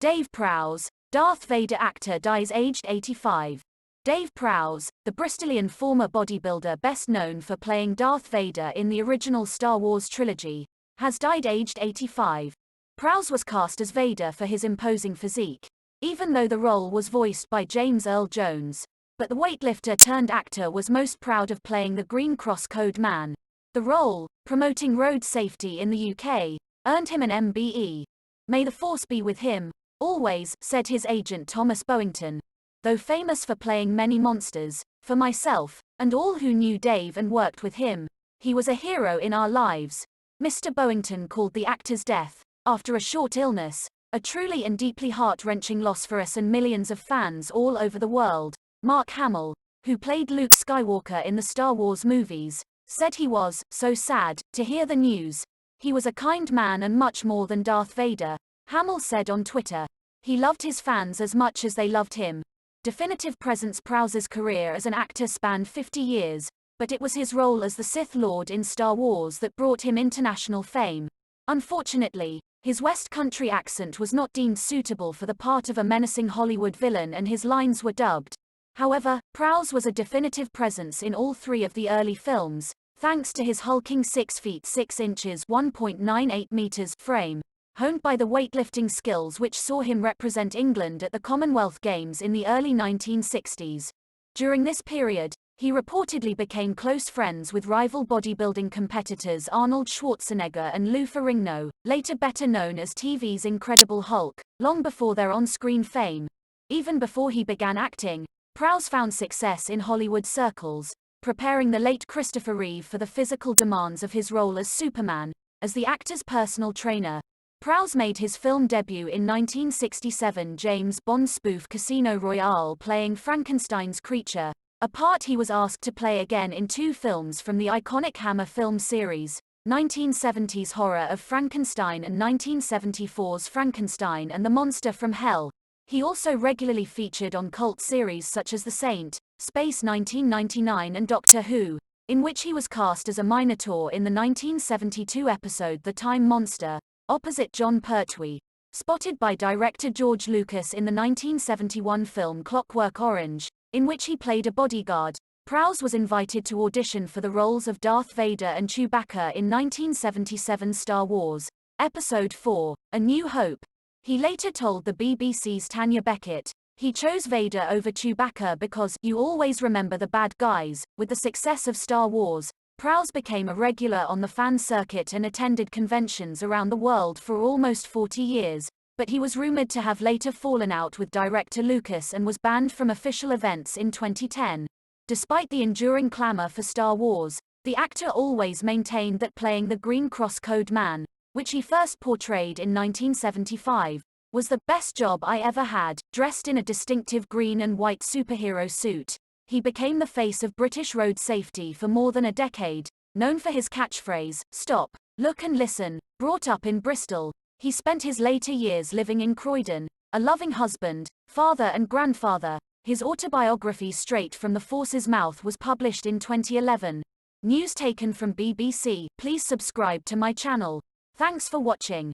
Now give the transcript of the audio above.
Dave Prowse, Darth Vader actor, dies aged 85. Dave Prowse, the Bristolian former bodybuilder best known for playing Darth Vader in the original Star Wars trilogy, has died aged 85. Prowse was cast as Vader for his imposing physique, even though the role was voiced by James Earl Jones. But the weightlifter-turned-actor was most proud of playing the Green Cross Code Man. The role, promoting road safety in the UK, earned him an MBE. "May the Force be with him, always," said his agent Thomas Bowington. "Though famous for playing many monsters, for myself, and all who knew Dave and worked with him, he was a hero in our lives." Mr. Bowington called the actor's death, after a short illness, "a truly and deeply heart-wrenching loss for us and millions of fans all over the world." Mark Hamill, who played Luke Skywalker in the Star Wars movies, said he was "so sad to hear the news. He was a kind man and much more than Darth Vader." Hamill said on Twitter, "He loved his fans as much as they loved him." Definitive presence. Prowse's career as an actor spanned 50 years, but it was his role as the Sith Lord in Star Wars that brought him international fame. Unfortunately, his West Country accent was not deemed suitable for the part of a menacing Hollywood villain and his lines were dubbed. However, Prowse was a definitive presence in all three of the early films, thanks to his hulking 6 feet 6 inches (1.98 meters) frame, honed by the weightlifting skills which saw him represent England at the Commonwealth Games in the early 1960s. During this period, he reportedly became close friends with rival bodybuilding competitors Arnold Schwarzenegger and Lou Ferrigno, later better known as TV's Incredible Hulk, long before their on-screen fame. Even before he began acting, Prowse found success in Hollywood circles, preparing the late Christopher Reeve for the physical demands of his role as Superman. As the actor's personal trainer, Prowse made his film debut in 1967 James Bond spoof Casino Royale, playing Frankenstein's creature, a part he was asked to play again in 2 films from the iconic Hammer film series, 1970's Horror of Frankenstein and 1974's Frankenstein and the Monster from Hell. He also regularly featured on cult series such as The Saint, Space 1999 and Doctor Who, in which he was cast as a Minotaur in the 1972 episode The Time Monster, opposite Jon Pertwee. Spotted by director George Lucas in the 1971 film Clockwork Orange, in which he played a bodyguard, Prowse was invited to audition for the roles of Darth Vader and Chewbacca in 1977 Star Wars, Episode 4, A New Hope. He later told the BBC's Tanya Beckett, he chose Vader over Chewbacca because "you always remember the bad guys." With the success of Star Wars, Prowse became a regular on the fan circuit and attended conventions around the world for almost 40 years, but he was rumored to have later fallen out with director Lucas and was banned from official events in 2010. Despite the enduring clamor for Star Wars, the actor always maintained that playing the Green Cross Code Man, which he first portrayed in 1975, was the best job I ever had. Dressed in a distinctive green and white superhero suit, he became the face of British road safety for more than a decade. Known for his catchphrase, "Stop, look and listen," brought up in Bristol, he spent his later years living in Croydon. A loving husband, father and grandfather, his autobiography Straight from the Force's Mouth was published in 2011. News taken from BBC. Please subscribe to my channel. Thanks for watching.